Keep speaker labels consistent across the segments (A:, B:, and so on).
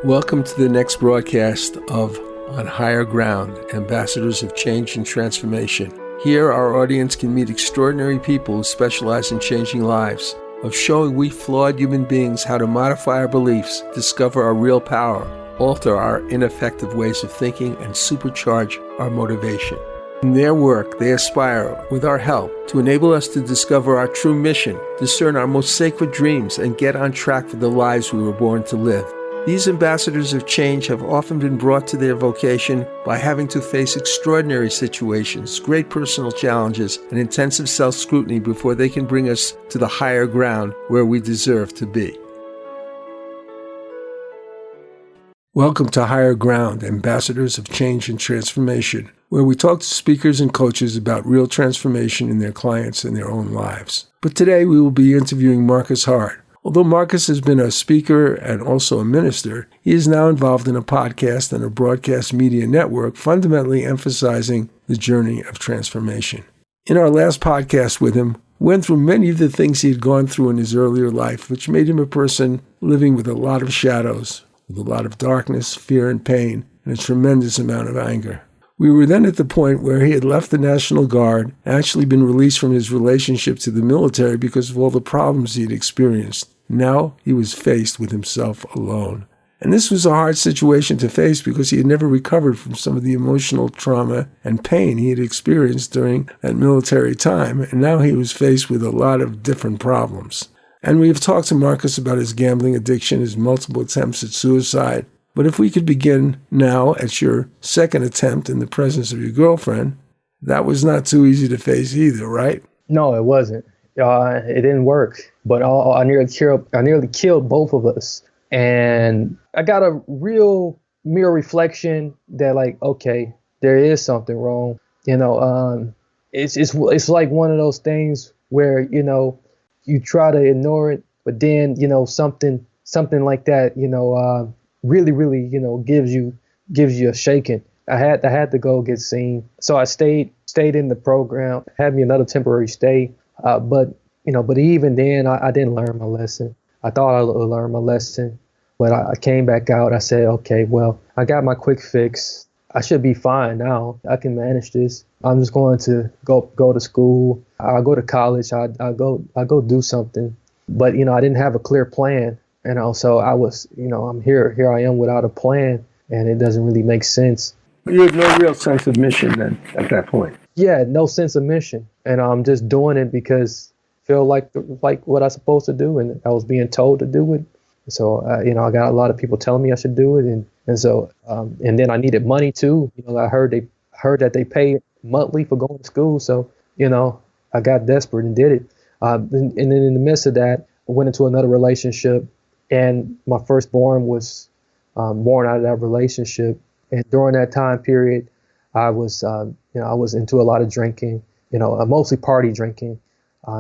A: Welcome to the next broadcast of On Higher Ground, Ambassadors of Change and Transformation. Here, our audience can meet extraordinary people who specialize in changing lives, of showing we flawed human beings how to modify our beliefs, discover our real power, alter our ineffective ways of thinking, and supercharge our motivation. In their work, they aspire, with our help, to enable us to discover our true mission, discern our most sacred dreams, and get on track for the lives we were born to live. These ambassadors of change have often been brought to their vocation by having to face extraordinary situations, great personal challenges, and intensive self-scrutiny before they can bring us to the higher ground where we deserve to be. Welcome to Higher Ground, Ambassadors of Change and Transformation, where we talk to speakers and coaches about real transformation in their clients and their own lives. But today we will be interviewing Marcus Hart. Although Marcus has been a speaker and also a minister, he is now involved in a podcast and a broadcast media network fundamentally emphasizing the journey of transformation. In our last podcast with him, we went through many of the things he had gone through in his earlier life, which made him a person living with a lot of shadows, with a lot of darkness, fear, and pain, and a tremendous amount of anger. We were then at the point where he had left the National Guard, actually been released from his relationship to the military because of all the problems he had experienced. Now he was faced with himself alone. And this was a hard situation to face because he had never recovered from some of the emotional trauma and pain he had experienced during that military time, and now he was faced with a lot of different problems. And we have talked to Marcus about his gambling addiction, his multiple attempts at suicide. But if we could begin now at your second attempt in the presence of your girlfriend, that was not too easy to face either, right?
B: No, it wasn't. It didn't work, but I nearly killed both of us. And I got a real mirror reflection that, like, okay, there is something wrong. It's like one of those things where, you try to ignore it, but then, something like that, really, gives you a shaking. I had to go get seen. So I stayed in the program, had me another temporary stay. But even then, I didn't learn my lesson. I thought I learned my lesson, but I came back out. I said, okay, well, I got my quick fix. I should be fine now. I can manage this. I'm just going to go to school. I'll go to college. I'll go do something. But, I didn't have a clear plan. And also I was, I'm here I am without a plan, and it doesn't really make sense.
A: You had no real sense of mission then at that point.
B: Yeah, no sense of mission. And I'm just doing it because I feel like what I'm supposed to do, and I was being told to do it. So, I got a lot of people telling me I should do it. And so, and then I needed money too. I heard that they pay monthly for going to school. So, I got desperate and did it. And then in the midst of that, I went into another relationship, and my firstborn was born out of that relationship. And during that time period, I was into a lot of drinking, mostly party drinking.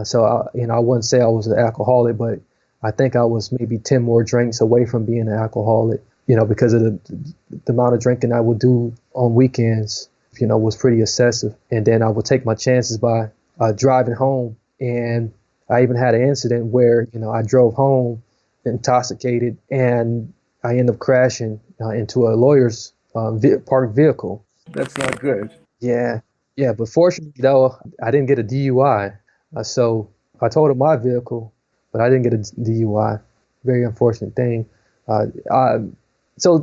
B: So I wouldn't say I was an alcoholic, but I think I was maybe 10 more drinks away from being an alcoholic, because of the amount of drinking I would do on weekends, was pretty excessive. And then I would take my chances by driving home. And I even had an incident where, I drove home intoxicated, and I ended up crashing into a lawyer's parked vehicle.
A: That's not good.
B: Yeah. But fortunately, though, I didn't get a DUI. So I totaled my vehicle, but I didn't get a DUI. Very unfortunate thing. So,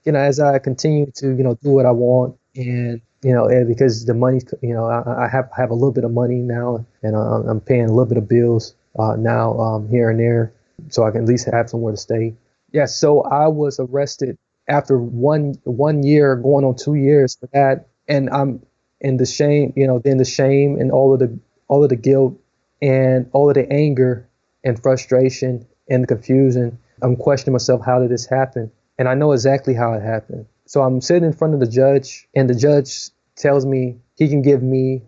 B: as I continue to, do what I want, and, and because the money, I have a little bit of money now, and I'm paying a little bit of bills now here and there, so I can at least have somewhere to stay. Yeah. So I was arrested after one year, going on 2 years for that. And I'm in the shame, then the shame and all of the guilt and all of the anger and frustration and the confusion. I'm questioning myself, how did this happen? And I know exactly how it happened. So I'm sitting in front of the judge, and the judge tells me he can give me,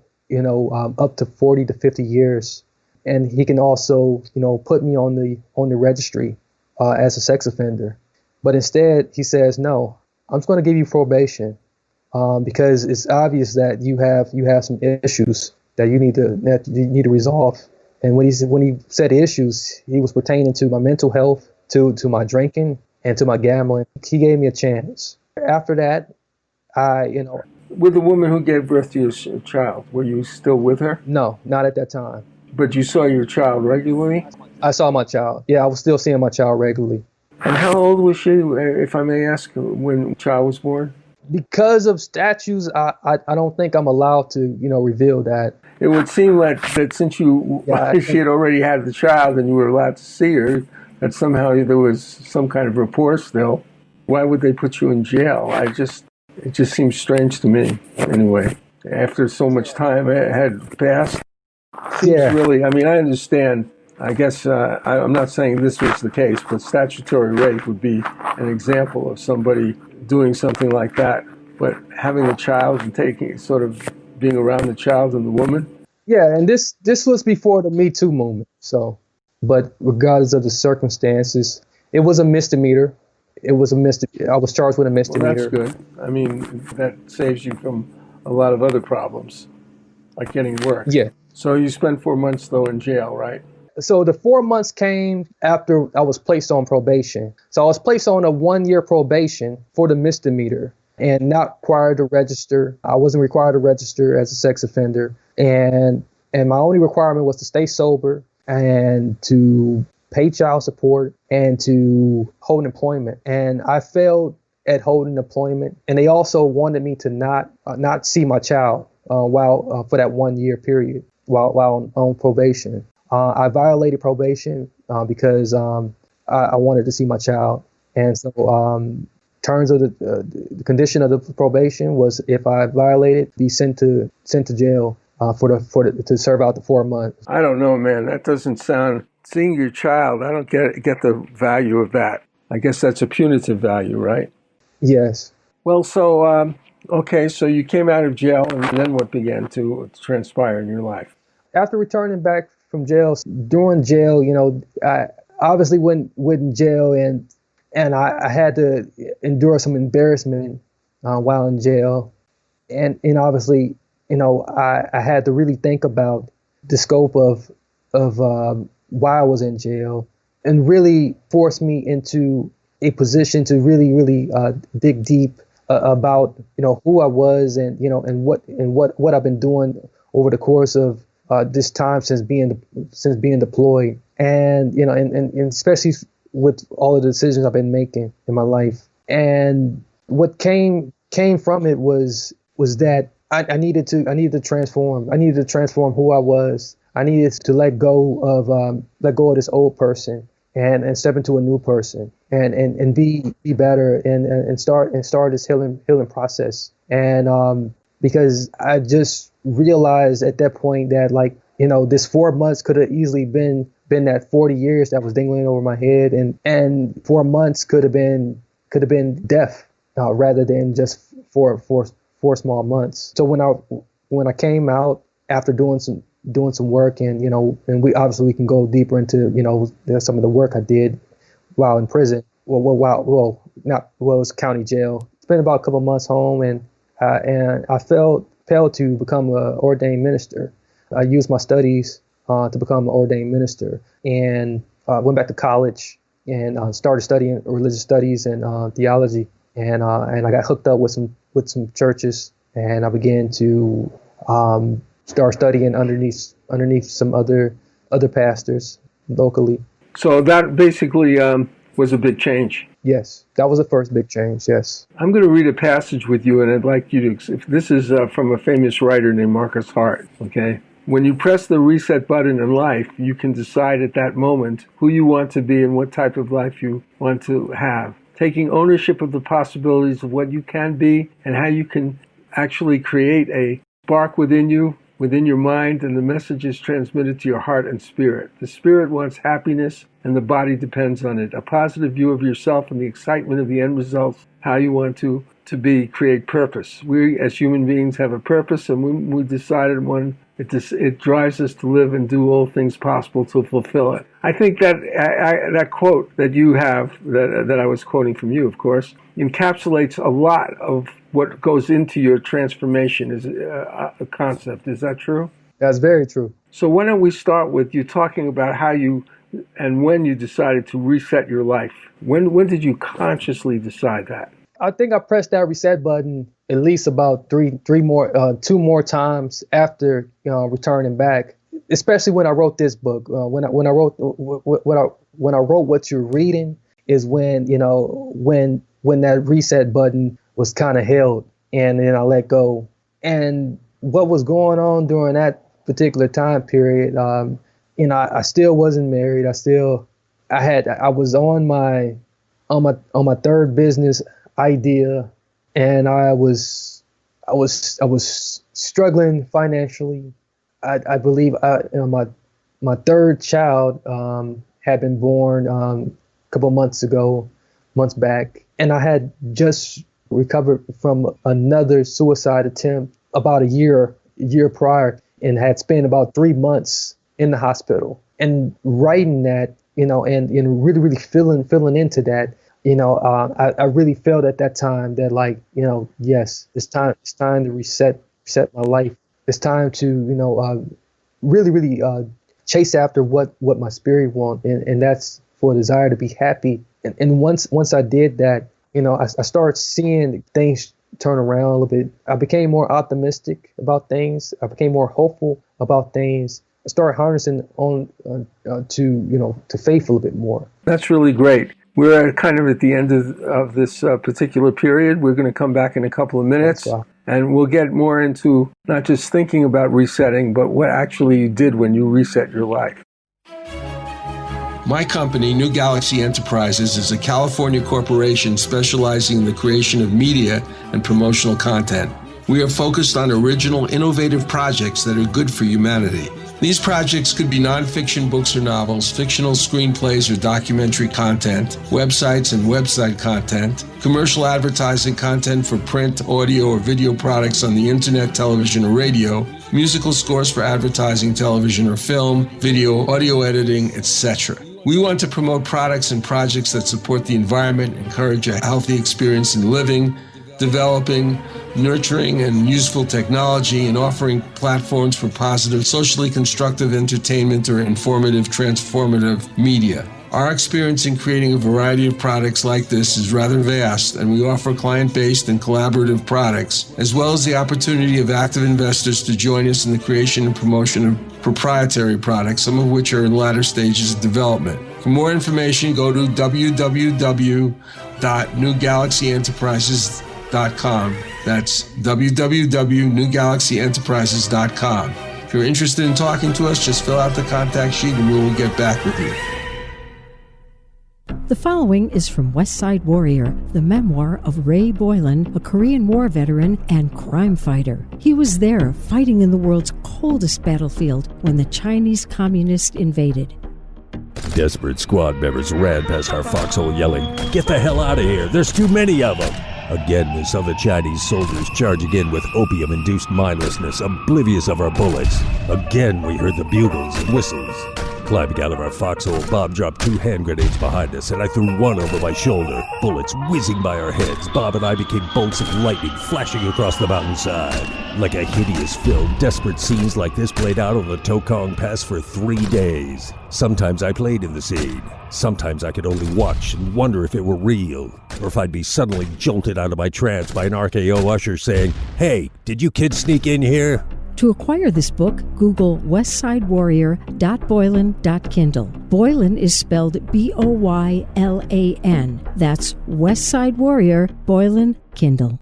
B: up to 40 to 50 years. And he can also, put me on the registry as a sex offender. But instead, he says, no, I'm just going to give you probation because it's obvious that you have some issues that you need to resolve. And when he said issues, he was pertaining to my mental health, to my drinking and to my gambling. He gave me a chance. After that,
A: With the woman who gave birth to your child, were you still with her?
B: no, not at that time.
A: But you saw your child regularly?
B: I saw my child. Yeah, I was still seeing my child regularly.
A: And how old was she, if I may ask, when the child was born?
B: Because of statutes, I don't think I'm allowed to, reveal that.
A: It would seem like that since she had already had the child and you were allowed to see her, that somehow there was some kind of rapport still. Why would they put you in jail? It just seems strange to me. Anyway, after so much time had passed, seems really, I mean, I understand. I guess I'm not saying this was the case, but statutory rape would be an example of somebody doing something like that. But having a child and being around the child and the woman.
B: Yeah, and this was before the Me Too movement. So, but regardless of the circumstances, it was a misdemeanor. I was charged with a misdemeanor.
A: Well, that's good. I mean, that saves you from a lot of other problems, like getting work.
B: Yeah.
A: So you spent 4 months, though, in jail, right?
B: So the 4 months came after I was placed on probation. So I was placed on a 1-year probation for the misdemeanor and not required to register. I wasn't required to register as a sex offender. And my only requirement was to stay sober and to pay child support and to hold employment. And I failed at holding employment. And they also wanted me to not see my child while for that 1 year period while on probation. I violated probation because I wanted to see my child. And so terms of the condition of the probation was if I violated, be sent to jail to serve out the 4 months.
A: I don't know, man. That doesn't sound. Seeing your child, I don't get the value of that. I guess that's a punitive value, right?
B: Yes.
A: Well, so okay, so you came out of jail, and then what began to transpire in your life?
B: After returning back from jail, during jail, I obviously went in jail, and I had to endure some embarrassment while in jail, and obviously, I had to really think about the scope of why I was in jail, and really forced me into a position to really dig deep about who I was and what I've been doing over the course of this time since being deployed, and and especially with all of the decisions I've been making in my life. And what came from it was that I needed to transform. I needed to transform who I was. I needed to let go of this old person and step into a new person and be better and start this healing process. And because I just realized at that point that this 4 months could have easily been that 40 years that was dangling over my head, and 4 months could have been death rather than just four small months. So when I came out after doing some work, and we can go deeper into some of the work I did while in prison. It was county jail. Spent about a couple of months home, and I failed to become an ordained minister. I used my studies to become an ordained minister, and went back to college and started studying religious studies and theology. And I got hooked up with some churches, and I began to start studying underneath some other pastors locally. So
A: that basically was a big change.
B: Yes, that was the first big change. Yes.
A: I'm going to read a passage with you, and I'd like you to. This is from a famous writer named Marcus Hart. Okay. When you press the reset button in life, you can decide at that moment who you want to be and what type of life you want to have. Taking ownership of the possibilities of what you can be and how you can actually create a spark within you, within your mind, and the message is transmitted to your heart and spirit. The spirit wants happiness, and the body depends on it. A positive view of yourself and the excitement of the end results, how you want to be, create purpose. We as human beings have a purpose, and when we decided one, it drives us to live and do all things possible to fulfill it. I think that that quote that you have, that I was quoting from you, of course, encapsulates a lot of what goes into your transformation as a concept. Is that true?
B: That's very true.
A: So why don't we start with you talking about how you and when you decided to reset your life. When did you consciously decide that?
B: I think I pressed that reset button at least about two more times after returning back. Especially when I wrote this book. When I wrote What You're Reading is when when that reset button was kind of held, and then I let go. And what was going on during that particular time period? I still wasn't married. I was on my third business idea, and I was struggling financially. I believe my third child had been born a couple months back, and I had just recovered from another suicide attempt about a year prior, and had spent about 3 months in the hospital. And writing that, and really feeling into that, I really felt at that time that yes, it's time to reset my life. It's time to really chase after what my spirit wants, and that's for a desire to be happy. And once I did that, I started seeing things turn around a little bit. I became more optimistic about things. I became more hopeful about things. I started harnessing on to faith a little bit more.
A: That's really great. We're kind of at the end of this particular period. We're going to come back in a couple of minutes, and we'll get more into not just thinking about resetting, but what actually you did when you reset your life. My company, New Galaxy Enterprises, is a California corporation specializing in the creation of media and promotional content. We are focused on original, innovative projects that are good for humanity. These projects could be nonfiction books or novels, fictional screenplays or documentary content, websites and website content, commercial advertising content for print, audio, or video products on the internet, television, or radio, musical scores for advertising, television, or film, video, audio editing, etc. We want to promote products and projects that support the environment, encourage a healthy experience in living, developing, nurturing, and useful technology, and offering platforms for positive, socially constructive entertainment or informative, transformative media. Our experience in creating a variety of products like this is rather vast, and we offer client-based and collaborative products, as well as the opportunity of active investors to join us in the creation and promotion of proprietary products, some of which are in latter stages of development. For more information, go to www.newgalaxyenterprises.com. That's www.newgalaxyenterprises.com. If you're interested in talking to us, just fill out the contact sheet and we will get back with you.
C: The following is from West Side Warrior, the memoir of Ray Boylan, a Korean War veteran and crime fighter. He was there fighting in the world's coldest battlefield when the Chinese communists invaded.
D: Desperate squad members ran past our foxhole yelling, "Get the hell out of here, there's too many of them!" Again, we saw the Chinese soldiers charging in with opium-induced mindlessness, oblivious of our bullets. Again, we heard the bugles and whistles. Climbing out of our foxhole, Bob dropped 2 hand grenades behind us, and I threw one over my shoulder. Bullets whizzing by our heads, Bob and I became bolts of lightning flashing across the mountainside. Like a hideous film, desperate scenes like this played out on the Tokong Pass for 3 days. Sometimes I played in the scene. Sometimes I could only watch and wonder if it were real, or if I'd be suddenly jolted out of my trance by an RKO usher saying, "Hey, did you kids sneak in here?"
C: To acquire this book, Google westsidewarrior.boylan.kindle. Boylan is spelled Boylan. That's Westside Warrior, Boylan, Kindle.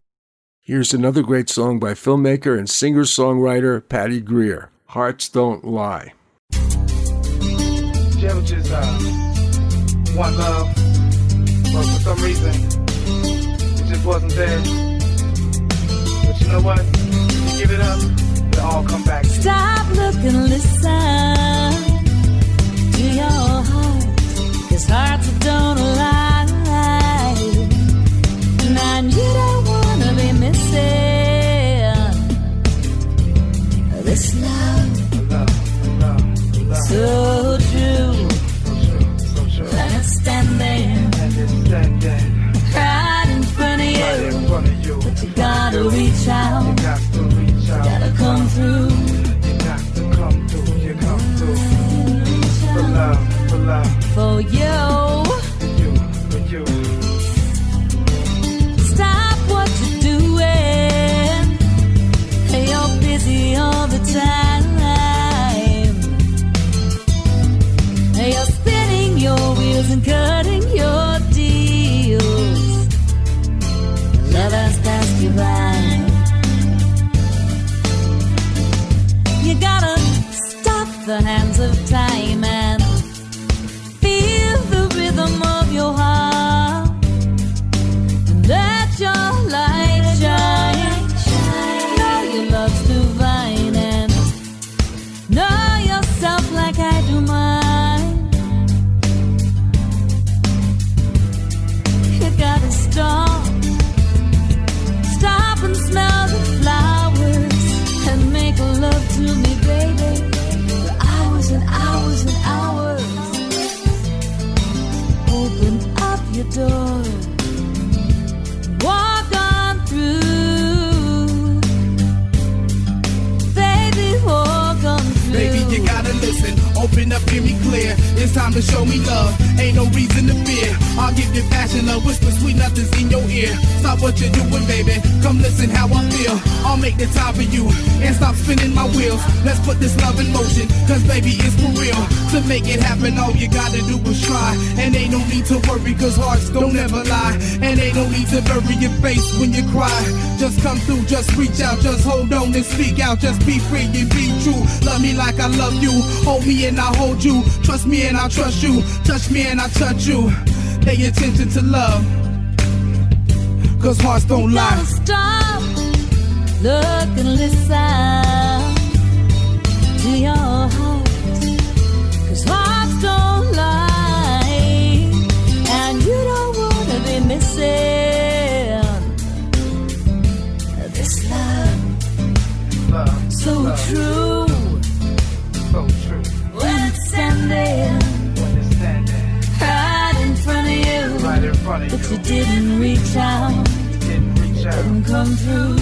A: Here's another great song by filmmaker and singer-songwriter Patty Greer, Hearts Don't Lie.
E: Jail just one love, but for some reason, it just wasn't there. But you know what? You give it up, it'll all come back.
F: Stop, look, and listen to your heart, 'cause hearts don't lie. And you don't wanna be missing this love, so true. And it's standing right in front of you, but you gotta reach out, gotta come through.
E: For love,
F: door. Walk on through. Baby, walk on through.
G: Baby, you gotta listen. Open up, hear me clear. It's time to show me love. Ain't no reason to fear. I'll give you passion, love, whisper sweet nothings in your ear. Stop what you're doing, baby. Come listen how I feel. I'll make the time for you and stop spinning my wheels. Let's put this love in motion, cause baby, it's for real. To make it happen, all you gotta do is try. And ain't no need to worry, cause hearts don't ever lie. And ain't no need to bury your face when you cry. Just come through, just reach out, just hold on and speak out. Just be free and be true. Love me like I love you. Hold me and I'll hold you. Trust me and I'll trust you. Touch me and I'll touch you. Pay attention to love, cause hearts don't lie.
F: Don't stop, look and listen to your heart, cause hearts don't lie. And you don't wanna be missing this love, so true.
E: So true.
F: When it's standing right in front of you,
E: Right in front of
F: but
E: you.
F: you didn't reach out,
E: Didn't reach out.
F: didn't come through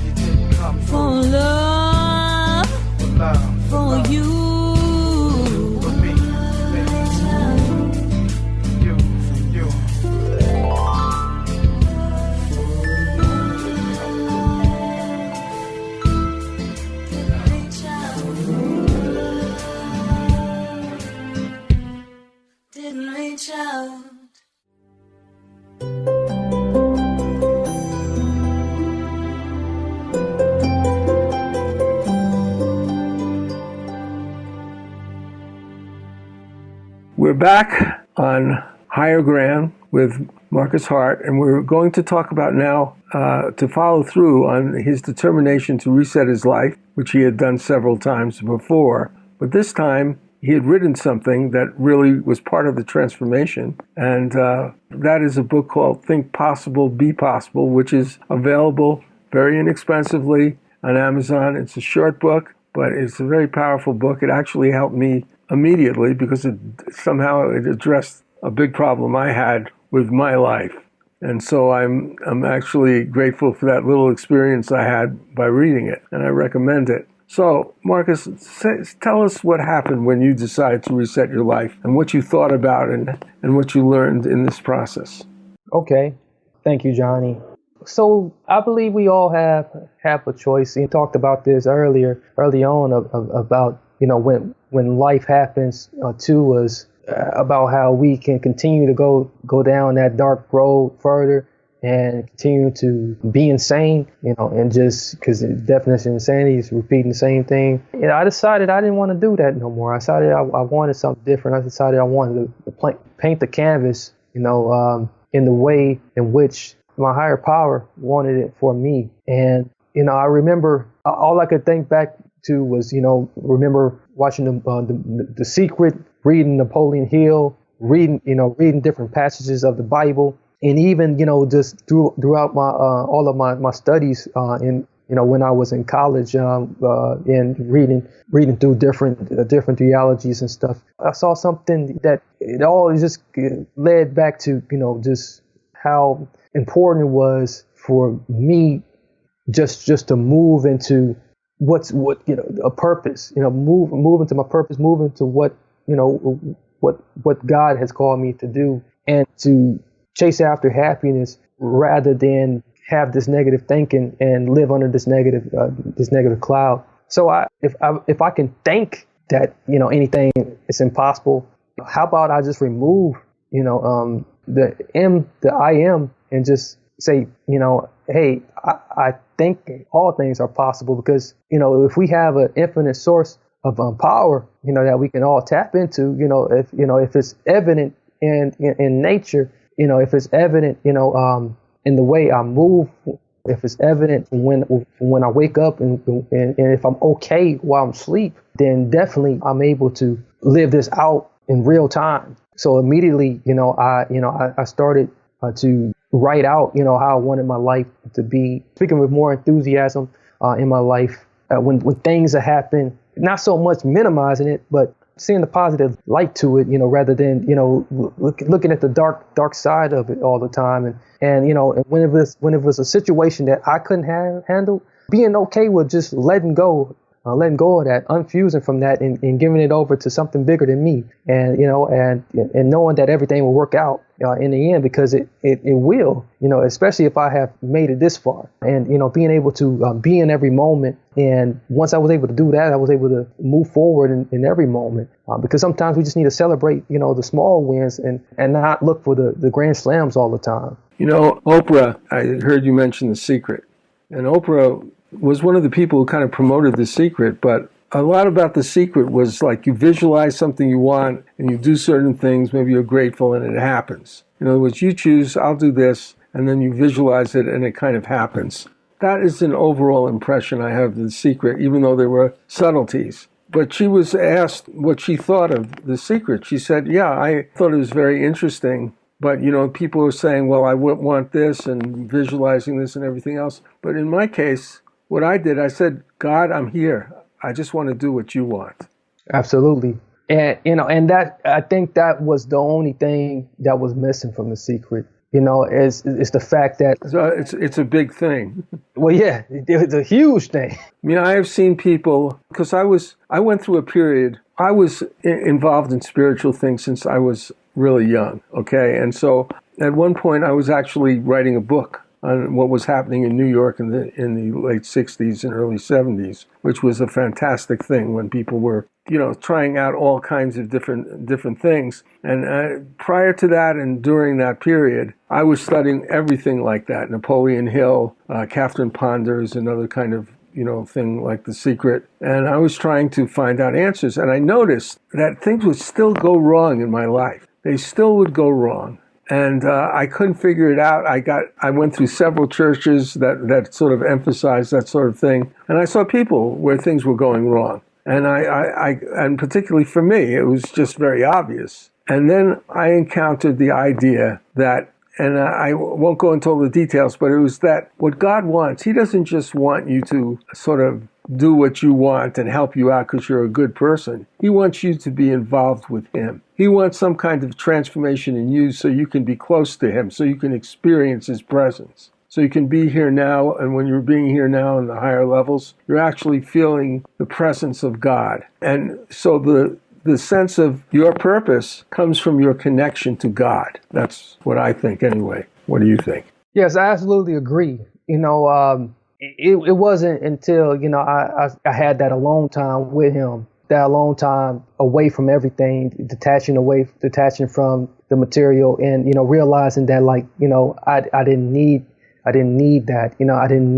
E: You didn't come
F: for
E: through.
F: love,
E: For love.
F: for
E: love.
F: you.
E: For me. You. You.
F: Reach out, didn't reach out.
A: We're back on Higher Ground with Marcus Hart, and we're going to talk about now to follow through on his determination to reset his life, which he had done several times before. But this time, he had written something that really was part of the transformation, and that is a book called Think Possible, Be Possible, which is available very inexpensively on Amazon. It's a short book, but it's a very powerful book. It actually helped me immediately because it addressed a big problem I had with my life. And so I'm actually grateful for that little experience I had by reading it, and I recommend it. So, Marcus, tell us what happened when you decided to reset your life and what you thought about and what you learned in this process.
B: Okay. Thank you, Johnny. So I believe we all have a choice. You talked about this early on about, when life happens to us, about how we can continue to go down that dark road further and continue to be insane, and just because the definition of insanity is repeating the same thing. I decided I didn't want to do that no more. I decided I wanted something different. I decided I wanted to paint the canvas, in the way in which my higher power wanted it for me. And, I remember all I could think back to was, remember watching the Secret, reading Napoleon Hill, reading different passages of the Bible. And even, just throughout my all of my studies when I was in college, and reading through different theologies and stuff, I saw something that it all just led back to, just how important it was for me just to move into a purpose, move into my purpose, move into what God has called me to do, and to chase after happiness rather than have this negative thinking and live under this negative cloud. So if I can think that anything is impossible, how about I just remove the I am and just say hey, I think all things are possible, because if we have an infinite source of power that we can all tap into, if it's evident in nature, if it's evident, in the way I move, if it's evident when I wake up and if I'm okay while I'm asleep, then definitely I'm able to live this out in real time. So immediately, I started to write out, how I wanted my life to be, speaking with more enthusiasm in my life when things that happen, not so much minimizing it, but seeing the positive light to it, rather than, looking at the dark side of it all the time. And when it was a situation that I couldn't handle, being okay with just letting go of that, unfusing from that, and giving it over to something bigger than me, and knowing that everything will work out in the end, because it will, especially if I have made it this far, and being able to be in every moment. And once I was able to do that, I was able to move forward in every moment, because sometimes we just need to celebrate the small wins, and not look for the grand slams all the time.
A: Oprah, I heard you mention The Secret, and Oprah was one of the people who kind of promoted The Secret, but a lot about The Secret was like you visualize something you want and you do certain things, maybe you're grateful and it happens. In other words, you choose, I'll do this, and then you visualize it and it kind of happens. That is an overall impression I have of The Secret, even though there were subtleties. But she was asked what she thought of The Secret. She said, yeah, I thought it was very interesting. But, people are saying, well, I wouldn't want this and visualizing this and everything else. But in my case, what I did, I said, God, I'm here. I just want to do what you want.
B: Absolutely. And, and that, I think that was the only thing that was missing from The Secret, is the fact that
A: it's a big thing.
B: Well, yeah, it's a huge thing.
A: I have seen people, because I went through a period, I was involved in spiritual things since I was really young. Okay. And so at one point I was actually writing a book on what was happening in New York in the late 60s and early 70s, which was a fantastic thing when people were, trying out all kinds of different things. And prior to that and during that period, I was studying everything like that. Napoleon Hill, Catherine Ponder's another kind of, thing like The Secret. And I was trying to find out answers. And I noticed that things would still go wrong in my life. They still would go wrong. And I couldn't figure it out. I went through several churches that sort of emphasized that sort of thing. And I saw people where things were going wrong. And and particularly for me, it was just very obvious. And then I encountered the idea that, and I won't go into all the details, but it was that what God wants, He doesn't just want you to sort of do what you want and help you out because you're a good person. He wants you to be involved with Him. He wants some kind of transformation in you so you can be close to Him, so you can experience His presence. So you can be here now, and when you're being here now in the higher levels, you're actually feeling the presence of God. And so the sense of your purpose comes from your connection to God. That's what I think anyway. What do you think?
B: Yes, I absolutely agree. It wasn't until, I had that alone time with Him, that alone time away from everything, detaching from the material, and, realizing that, like, I didn't need that. I didn't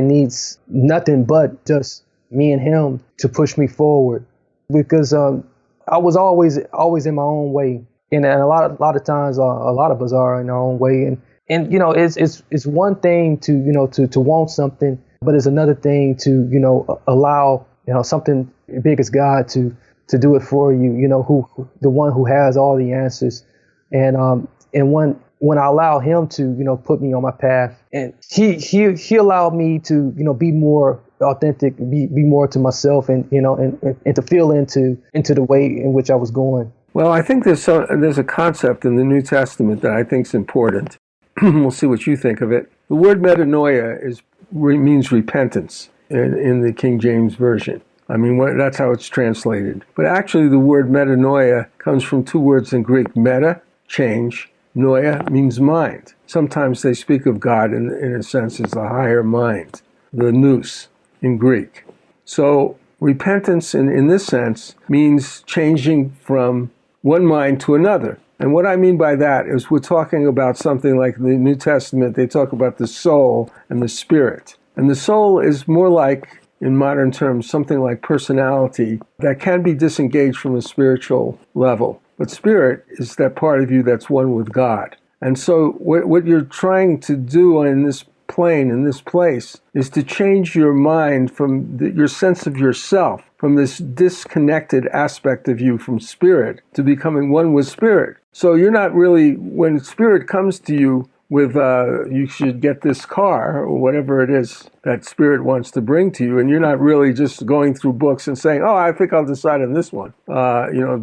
B: need nothing but just me and Him to push me forward, because I was always in my own way, and a lot of times a lot of us are in our own way, and it's one thing to want something, but it's another thing to allow something big as God to do it for you, who the one who has all the answers, and when I allow Him to put me on my path, and he allowed me to be more authentic, be more to myself, and and to feel into the way in which I was going.
A: Well, I think there's a concept in the New Testament that I think is important. We'll see what you think of it. The word metanoia means repentance in the King James Version. That's how it's translated. But actually, the word metanoia comes from two words in Greek: meta, change. Noia means mind. Sometimes they speak of God in a sense as the higher mind, the nous in Greek. So repentance in this sense means changing from one mind to another. And what I mean by that is we're talking about something like the New Testament. They talk about the soul and the spirit. And the soul is more like, in modern terms, something like personality that can be disengaged from a spiritual level. But spirit is that part of you that's one with God. And so what you're trying to do in this plane, in this place, is to change your mind from your sense of yourself, from this disconnected aspect of you from spirit, to becoming one with spirit. So you're not really, when spirit comes to you, with you should get this car or whatever it is that spirit wants to bring to you, and you're not really just going through books and saying, oh, I think I'll decide on this one,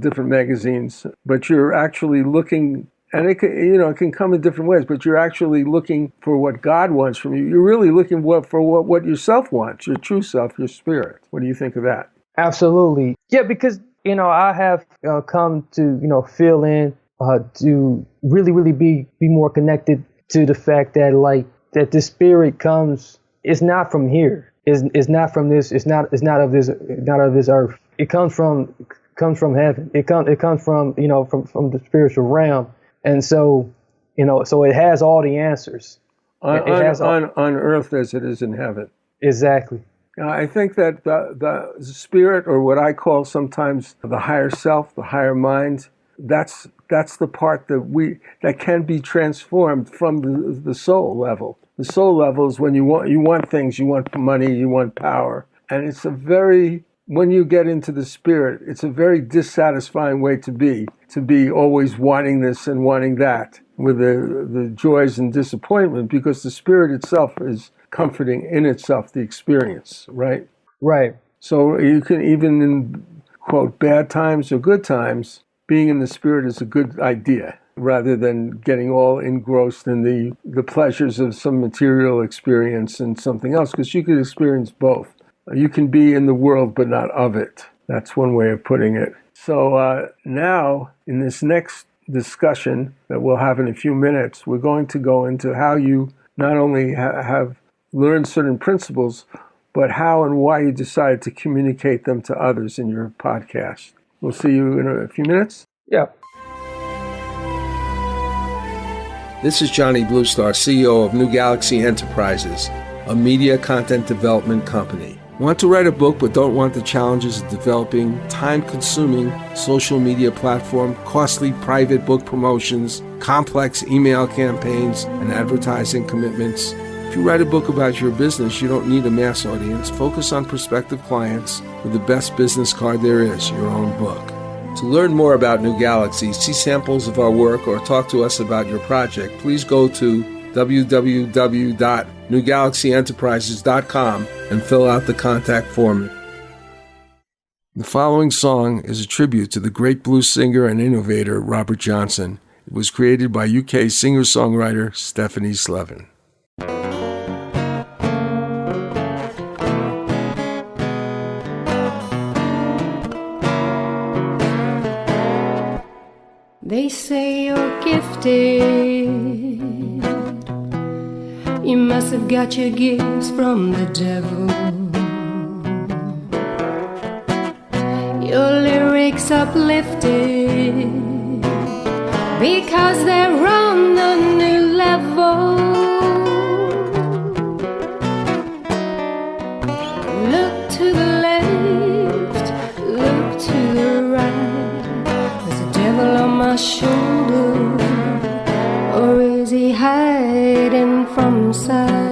A: different magazines, but you're actually looking, and it can come in different ways, but you're actually looking for what God wants from you. You're really looking for what yourself wants, your true self, your spirit. What do you think of that?
B: Absolutely. Yeah, because, I have come to, feel in, to really, really be more connected to the fact that that the spirit comes, it's not from here. It's not from this, it's not of this earth. It comes from heaven. It comes from, from the spiritual realm. And so, so it has all the answers.
A: On earth as it is in heaven.
B: Exactly.
A: I think that the spirit, or what I call sometimes the higher self, the higher mind, that's the part that can be transformed from the soul level. The soul level is when you want things, you want money, you want power, and when you get into the spirit, it's a very dissatisfying way to be always wanting this and wanting that, with the joys and disappointment, because the spirit itself is comforting in itself, the experience, right?
B: Right.
A: So you can, even in, quote, bad times or good times, being in the spirit is a good idea, rather than getting all engrossed in the pleasures of some material experience and something else, because you can experience both. You can be in the world, but not of it. That's one way of putting it. So now, in this next discussion that we'll have in a few minutes, we're going to go into how you not only have learned certain principles, but how and why you decided to communicate them to others in your podcast. We'll see you in a few minutes.
B: Yeah.
A: This is Johnny Bluestar, CEO of New Galaxy Enterprises, a media content development company. Want to write a book but don't want the challenges of developing time-consuming social media platform, costly private book promotions, complex email campaigns, and advertising commitments? If you write a book about your business, you don't need a mass audience. Focus on prospective clients with the best business card there is, your own book. To learn more about New Galaxy, see samples of our work, or talk to us about your project, please go to www.newgalaxyenterprises.com and fill out the contact form. The following song is a tribute to the great blues singer and innovator Robert Johnson. It was created by UK singer-songwriter Stephanie Slevin.
H: They say you're gifted. You must have got your gifts from the devil. Your lyrics uplifted because they're on the new level. Look to the left, look to the right. There's a devil on my shoulder, or is he hiding from sight?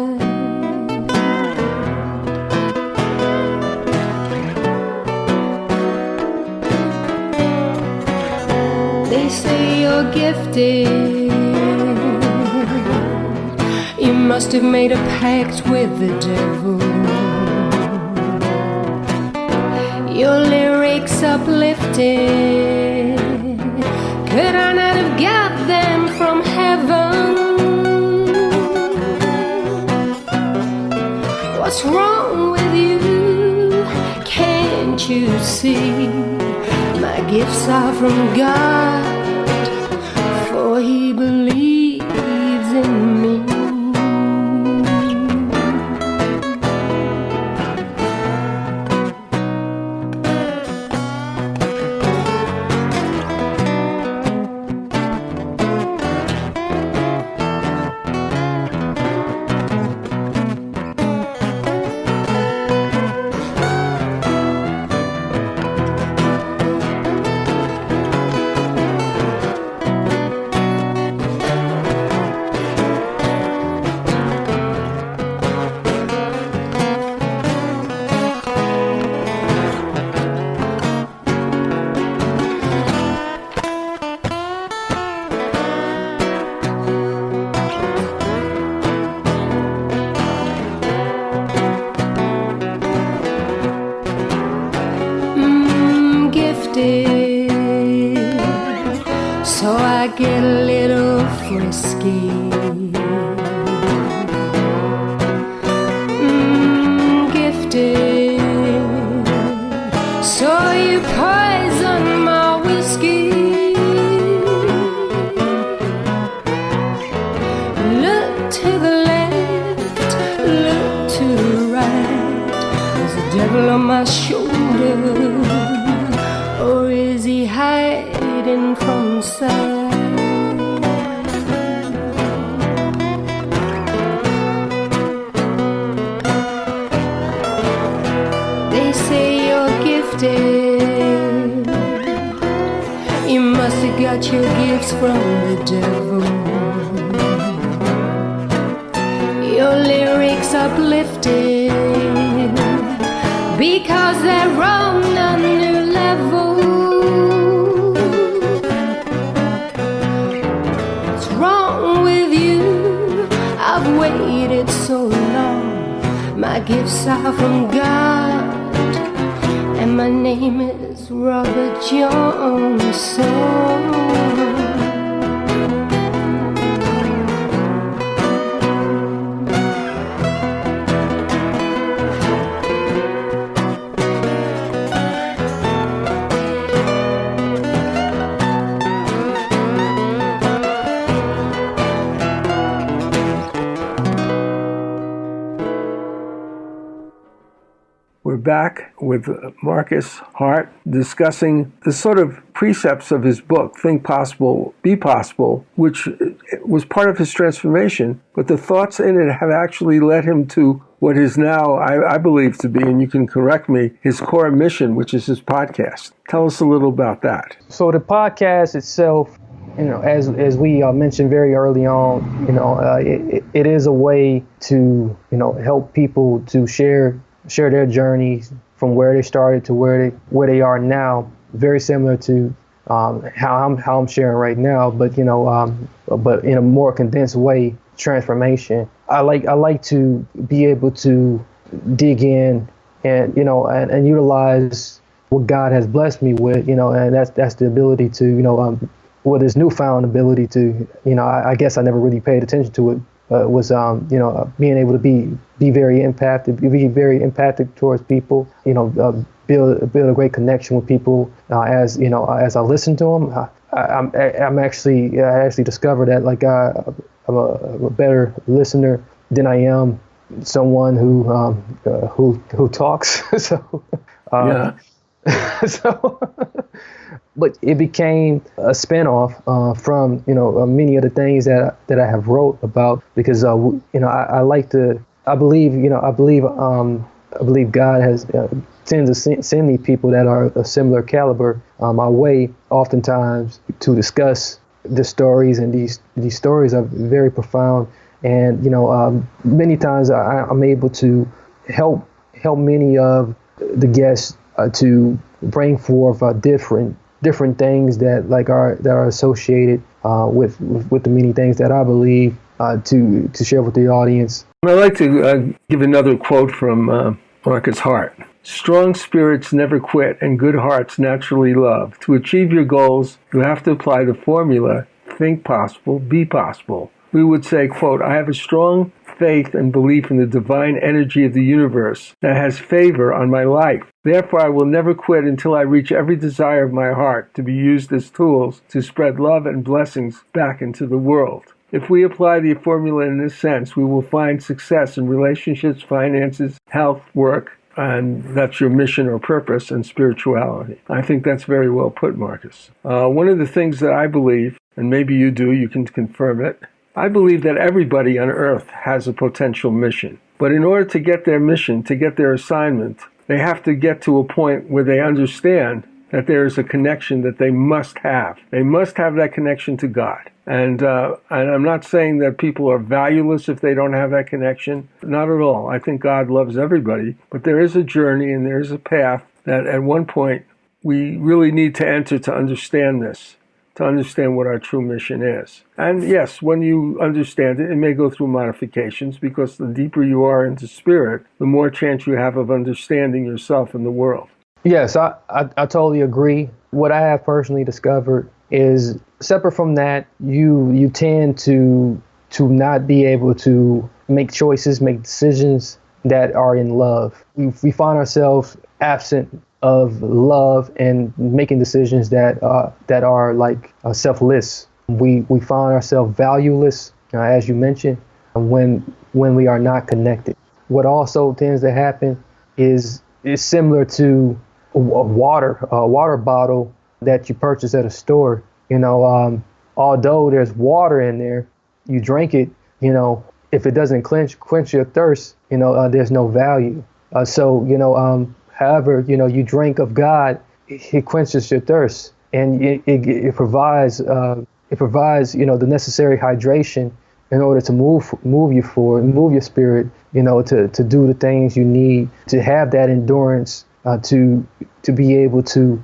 H: They say you're gifted. You must have made a pact with the devil. Your lyrics uplifted. Could I not have got them from heaven? What's wrong with you? Can't you see? My gifts are from God, for He believes in me. so I get a little frisky. Gifted, so you poison my whiskey. Look to the left, look to the right. There's a devil on my shoulder, or is he hiding from sight? They say you're gifted, you must have got your gifts from the devil. Your lyrics uplifted because they're on a new level. What's wrong with you? I've waited so long. My gifts are from God, and my name is Robert Johnson.
A: We're back with Marcus Hart discussing the sort of precepts of his book, Think Possible, Be Possible, which was part of his transformation, but the thoughts in it have actually led him to what is now, I believe to be, and you can correct me, his core mission, which is his podcast. Tell us a little about that.
B: So the podcast itself, as we mentioned very early on, it is a way to, help people to share their journeys from where they started to where they are now. Very similar to how I'm sharing right now, but but in a more condensed way, transformation. I like to be able to dig in and and utilize what God has blessed me with, and that's the ability to this newfound ability to I guess I never really paid attention to it. Was being able to be very empathic towards people, build a great connection with people as I listen to them. I actually discovered that I'm a better listener than I am someone who talks. So
A: Yeah.
B: so. But it became a spinoff from many of the things that I have wrote about, because I believe God has tends to send me people that are a similar caliber my way, oftentimes to discuss the stories, and these stories are very profound, and many times I'm able to help many of the guests to bring forth different things that are associated with the many things that I believe to share with the audience.
A: I'd like to give another quote from Marcus Hart. Strong spirits never quit, and good hearts naturally love. To achieve your goals, you have to apply the formula, think possible, be possible. We would say, quote, I have a strong faith and belief in the divine energy of the universe that has favor on my life. Therefore, I will never quit until I reach every desire of my heart to be used as tools to spread love and blessings back into the world. If we apply the formula in this sense, we will find success in relationships, finances, health, work, and that's your mission or purpose, and spirituality. I think that's very well put, Marcus. One of the things that I believe, and maybe you do, you can confirm it, I believe that everybody on earth has a potential mission. But in order to get their mission, to get their assignment, they have to get to a point where they understand that there is a connection that they must have. They must have that connection to God. And I'm not saying that people are valueless if they don't have that connection. Not at all. I think God loves everybody. But there is a journey and there is a path that at one point we really need to enter to understand this, to understand what our true mission is. And yes, when you understand it, it may go through modifications, because the deeper you are into spirit, the more chance you have of understanding yourself and the world.
B: Yes, I totally agree. What I have personally discovered is separate from that, you tend to not be able to make choices, make decisions that are in love. We find ourselves absent of love and making decisions that are like selfless. We find ourselves valueless, as you mentioned, when we are not connected. What also tends to happen is similar to a water bottle that you purchase at a store. Although there's water in there, you drink it. If it doesn't quench your thirst, there's no value. However, you drink of God, it quenches your thirst, and it provides the necessary hydration in order to move you forward, move your spirit, to do the things you need, to have that endurance, to be able to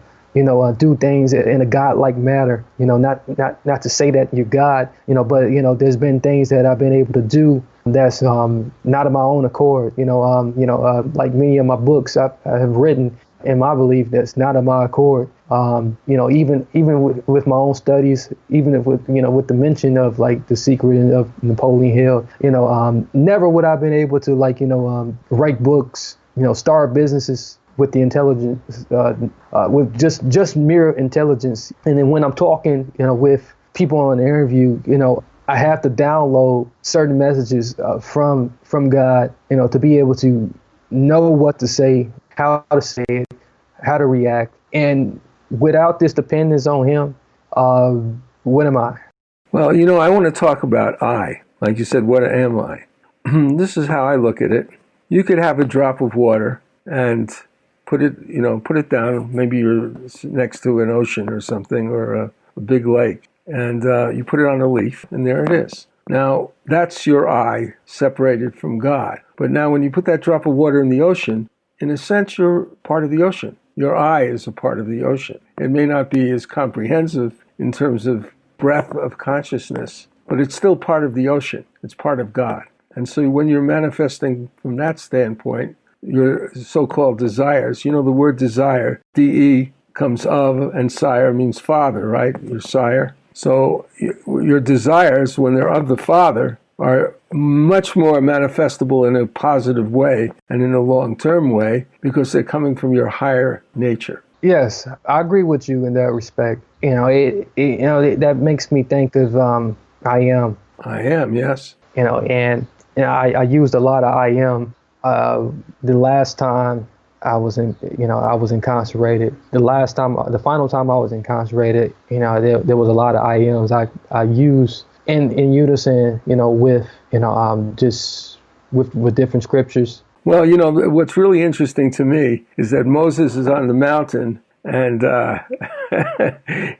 B: do things in a God-like manner. Not to say that you're God, but there's been things that I've been able to do that's not of my own accord. Like many of my books I have written, in my belief, that's not of my accord. Even with my own studies, even with the mention of like The Secret of Napoleon Hill, never would I've been able to write books, start businesses with the intelligence, with just mere intelligence. And then when I'm talking, with people on the interview, I have to download certain messages from God, to be able to know what to say, how to say it, how to react. And without this dependence on him, what am I?
A: Well, I want to talk about I. Like you said, what am I? This is how I look at it. You could have a drop of water and put it down. Maybe you're next to an ocean or something, or a big lake, and you put it on a leaf, and there it is. Now, that's your I separated from God. But now when you put that drop of water in the ocean, in a sense, you're part of the ocean. Your I is a part of the ocean. It may not be as comprehensive in terms of breadth of consciousness, but it's still part of the ocean. It's part of God. And so when you're manifesting from that standpoint, your so-called desires, the word desire, D-E, comes of, and sire means father, right? Your sire. So your desires, when they're of the Father, are much more manifestable in a positive way and in a long-term way because they're coming from your higher nature.
B: Yes, I agree with you in that respect. That makes me think of I am.
A: I am, yes.
B: I used a lot of I am the last time I was incarcerated. The final time I was incarcerated, there was a lot of I ams I used in unison, just with different scriptures.
A: Well, what's really interesting to me is that Moses is on the mountain and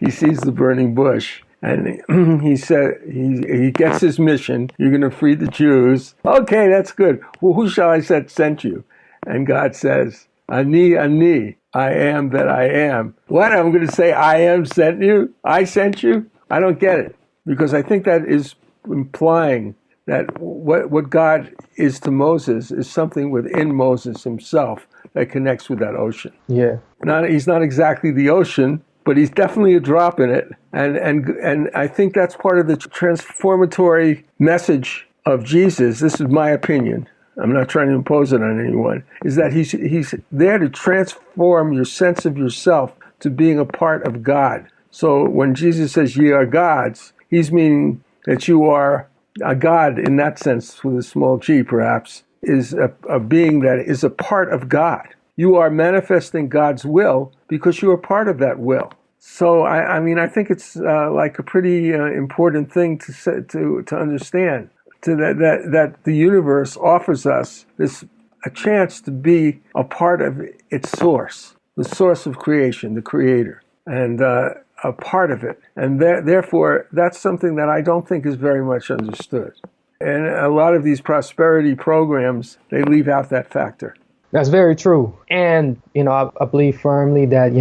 A: he sees the burning bush. And he said, he gets his mission. You're going to free the Jews. Okay, that's good. Well, who shall I send you? And God says, Ani, I am that I am. What? I'm going to say, I am sent you? I sent you? I don't get it. Because I think that is implying that what God is to Moses is something within Moses himself that connects with that ocean.
B: Yeah.
A: He's not exactly the ocean, but he's definitely a drop in it. And I think that's part of the transformatory message of Jesus. This is my opinion. I'm not trying to impose it on anyone, is that he's there to transform your sense of yourself to being a part of God. So when Jesus says ye are gods, he's meaning that you are a God in that sense, with a small g perhaps, is a being that is a part of God. You are manifesting God's will because you are part of that will. So I think it's like a pretty important thing to understand. That the universe offers us a chance to be a part of its source, the source of creation, the creator, and a part of it. And therefore, that's something that I don't think is very much understood. And a lot of these prosperity programs, they leave out that factor.
B: That's very true. And, I believe firmly that,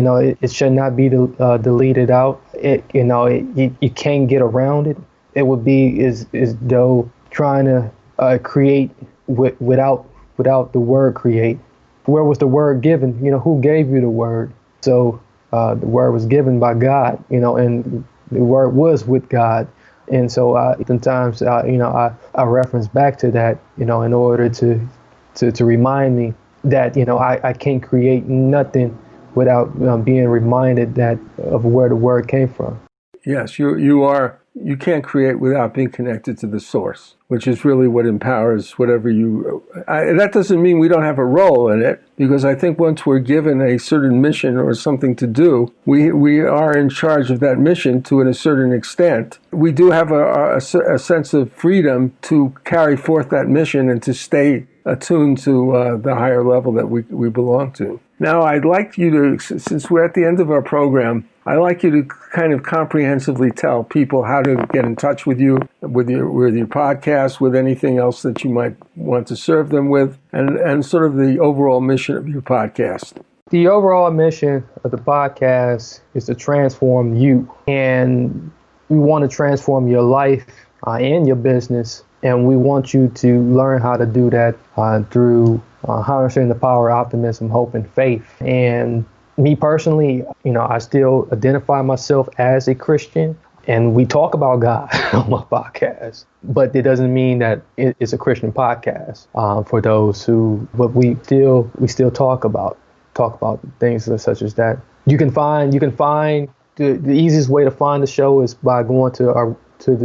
B: it should not be deleted out. You can't get around it. It would be as though trying to create without the word create. where was the word given? You know, who gave you the word? So the word was given by God, you know, and the word was with God. And so sometimes, you know, I reference back to that, you know, in order to remind me that, you know, I can't create nothing without being reminded that of where the word came from.
A: Yes, you can't create without being connected to the source, which is really what empowers whatever that doesn't mean we don't have a role in it, because I think once we're given a certain mission or something to do, we are in charge of that mission to a certain extent. We do have a sense of freedom to carry forth that mission and to stay attuned to the higher level that we belong to. Now, I'd like you to, since we're at the end of our program, I'd like you to kind of comprehensively tell people how to get in touch with you, with your podcast, with anything else that you might want to serve them with, and sort of the overall mission of your podcast.
B: The overall mission of the podcast is to transform you. And we want to transform your life and your business. And we want you to learn how to do that through harnessing the power of optimism, hope, and faith. And me personally, you know, I still identify myself as a Christian, and we talk about God on my podcast. But it doesn't mean that it's a Christian podcast for those who. But we still talk about things such as that. You can find the easiest way to find the show is by going to the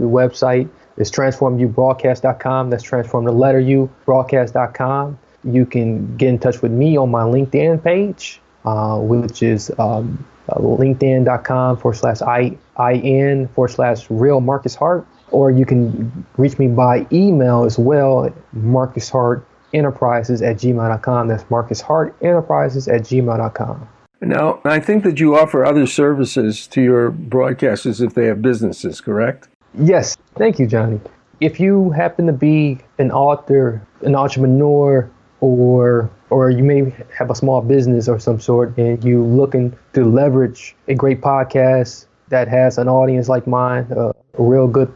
B: website. It's transformubroadcast.com. That's transform the letter U broadcast.com. You can get in touch with me on my LinkedIn page, which is linkedin.com/IN/real Marcus Hart. Or you can reach me by email as well, marcushartenterprises@gmail.com. That's marcushartenterprises@gmail.com.
A: Now, I think that you offer other services to your broadcasters if they have businesses, correct?
B: Yes. Thank you, Johnny. If you happen to be an author, an entrepreneur, or you may have a small business or some sort, and you're looking to leverage a great podcast that has an audience like mine, a real good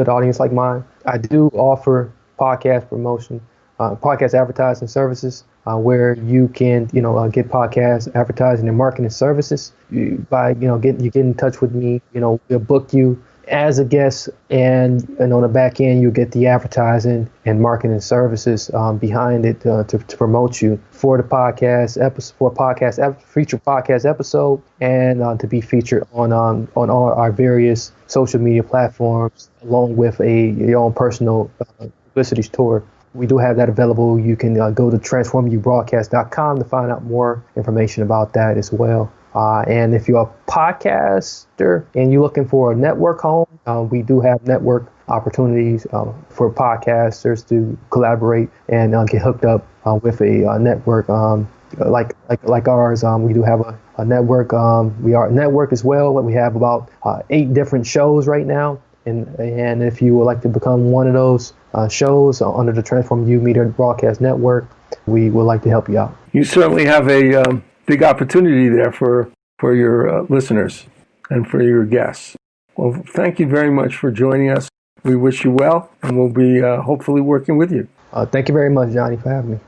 B: audience like mine, I do offer podcast promotion, podcast advertising services, where you can, get podcast advertising and marketing services. You get in touch with me, we'll book you as a guest, and on the back end, you'll get the advertising and marketing services behind it to promote you for the podcast episode, featured podcast episode, and to be featured on all our various social media platforms, along with your own personal publicity tour. We do have that available. You can go to transformubroadcast.com to find out more information about that as well. And if you're a podcaster and you're looking for a network home, we do have network opportunities for podcasters to collaborate and get hooked up with a network like ours. We do have a network. We are a network as well. We have about 8 different shows right now. And if you would like to become one of those shows under the Transform You Media Broadcast Network, we would like to help you out.
A: You certainly have a big opportunity there for your listeners and for your guests. Well, thank you very much for joining us. We wish you well, and we'll be hopefully working with you.
B: Thank you very much, Johnny, for having me.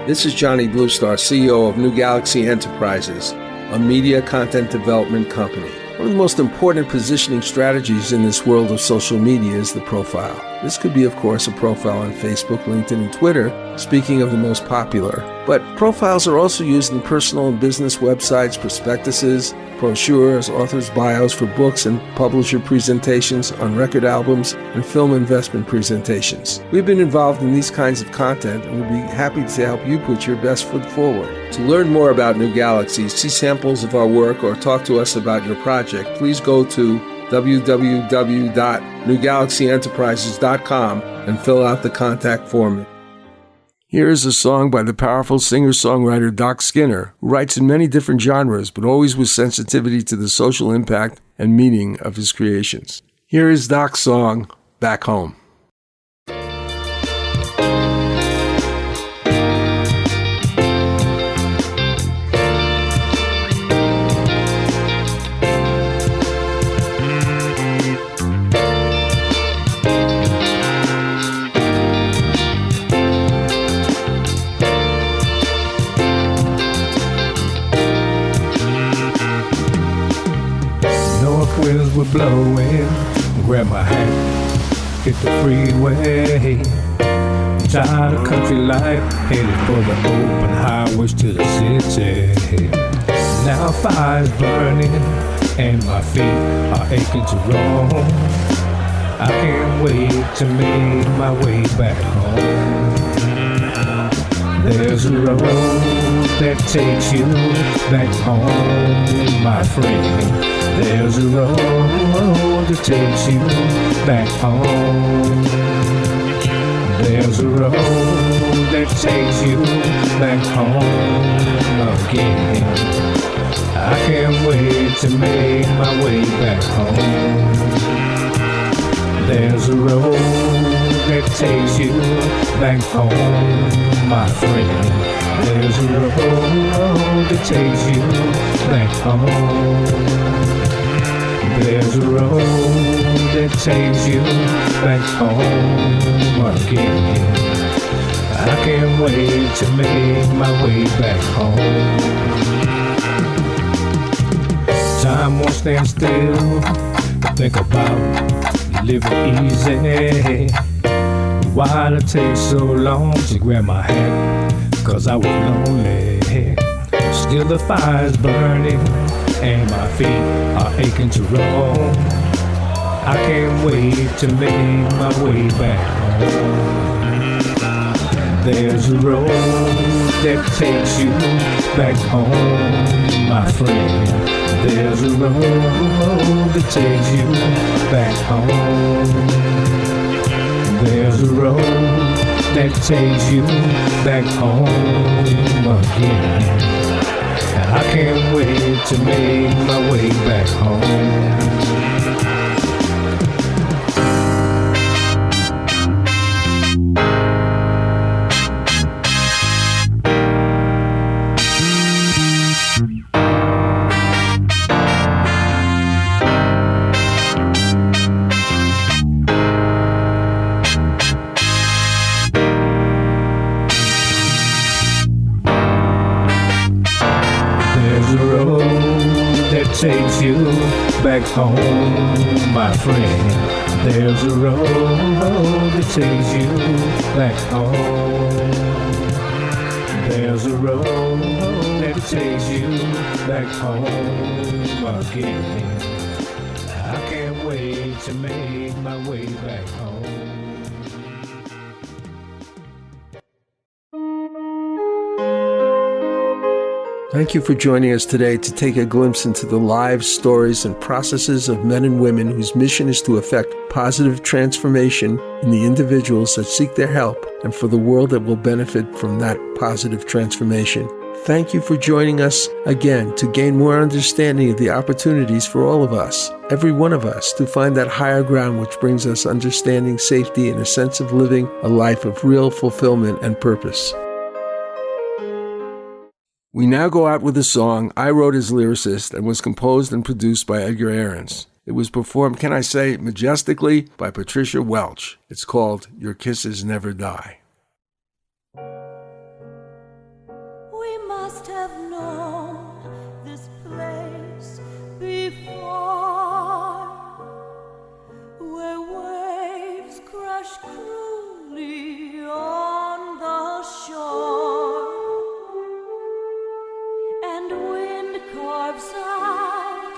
A: This is Johnny Bluestar, CEO of New Galaxy Enterprises, a media content development company. One of the most important positioning strategies in this world of social media is the profile. This could be, of course, a profile on Facebook, LinkedIn, and Twitter, speaking of the most popular. But profiles are also used in personal and business websites, prospectuses, brochures, authors' bios for books and publisher presentations, on record albums, and film investment presentations. We've been involved in these kinds of content and would be happy to help you put your best foot forward. To learn more about New Galaxy, see samples of our work, or talk to us about your project, please go to www.newgalaxyenterprises.com and fill out the contact form. Here is a song by the powerful singer-songwriter Doc Skinner, who writes in many different genres, but always with sensitivity to the social impact and meaning of his creations. Here is Doc's song, Back Home.
I: winds were blowing. Grab my hat, hit the freeway. Tired of country life, headed for the open highways to the city. Now fire's burning and my feet are aching to roam. I can't wait to make my way back home. There's a road that takes you back home, my friend. There's a road that takes you back home. There's a road that takes you back home again. I can't wait to make my way back home. There's a road that takes you back home, my friend. There's a road that takes you back home. There's a road that takes you back home again. I can't wait to make my way back home. Time won't stand still to think about living easy. Why'd it take so long to grab my hat? Cause I was lonely. Still the fire's burning and my feet are aching to roll. I can't wait to make my way back home. There's a road that takes you back home, my friend. There's a road that takes you back home. There's a road that takes you back home again. I can't wait to make my way back home. Takes you back home, my friend. There's a road that takes you back home. There's a road that takes you back home again. I can't wait to make my way back home.
A: Thank you for joining us today to take a glimpse into the lives, stories, and processes of men and women whose mission is to effect positive transformation in the individuals that seek their help and for the world that will benefit from that positive transformation. Thank you for joining us again to gain more understanding of the opportunities for all of us, every one of us, to find that higher ground which brings us understanding, safety, and a sense of living a life of real fulfillment and purpose. We now go out with a song I wrote as lyricist and was composed and produced by Edgar Ahrens. It was performed, can I say, majestically by Patricia Welch. It's called Your Kisses Never Die.
F: We must have known this place before, where waves crash cruelly on the shore. And wind carves out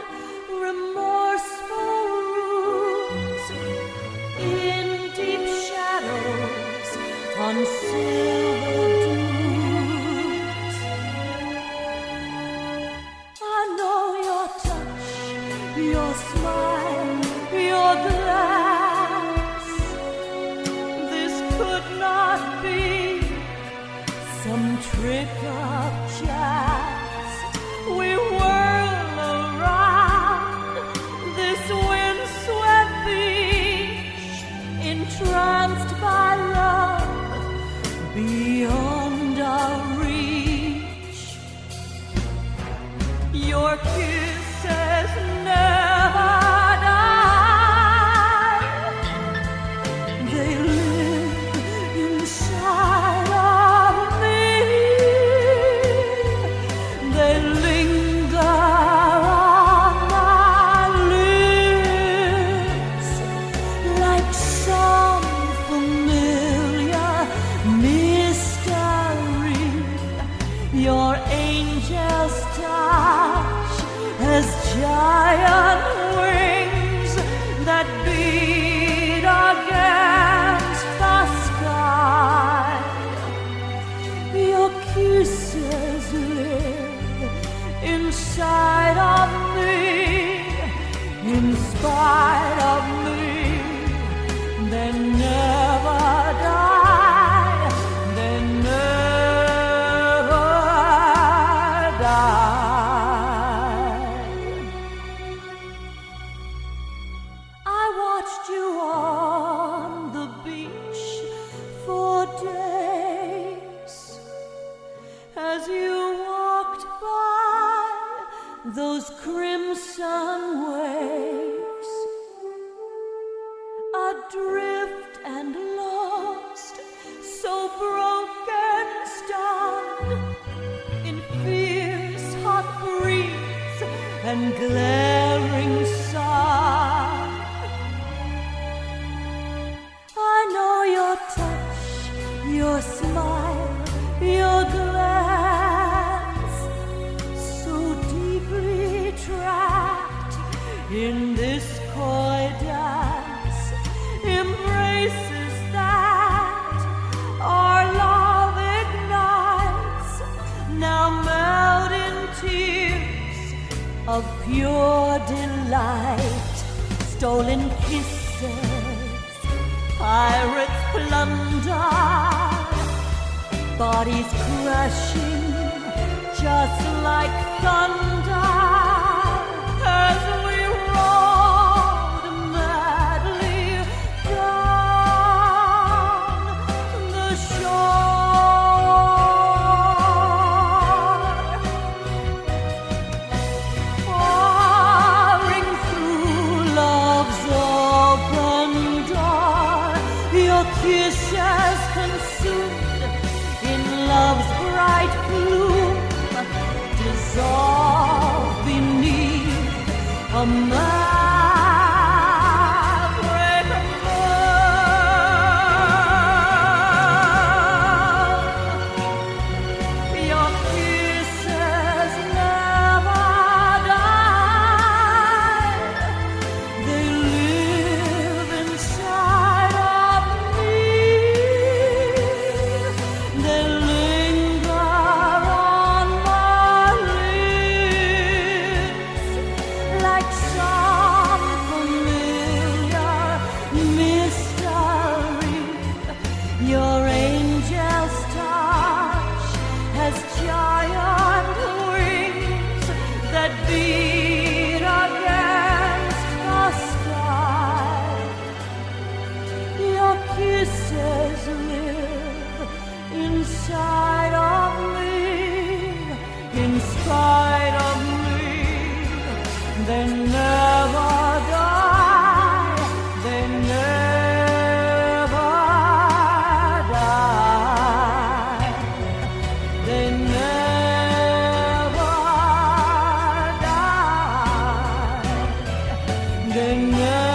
F: remorseful roots in deep shadows on silver dunes. I know your touch, your smile, your glance. This could not be some trick of chance. We whirl around this windswept beach, entranced by love beyond our reach. Your kisses never die. They live inside of me. in spite of me. They never die, they never die. I watched you on the beach for days as you walked by those crimson waves, adrift and lost, so broken, stunned in fierce hot breeze and glaring sun. I know your touch, your smile, your glance, so deeply trapped in this coy dance, embraces that our love ignites, now melt in tears of pure delight. Stolen kisses, pirates plunder, bodies crashing just like thunder as we rode madly down the shore, pouring through love's open door. Your kisses consumed in love's bright gloom, dissolve beneath a maverick moon. Your kisses never die, they live inside of me, they linger on my lips like some familiar mystery. Your angel's touch has giant wings that beat against the sky. Your kisses live inside of me, in spite of me. They never die, they never die, they never die, they never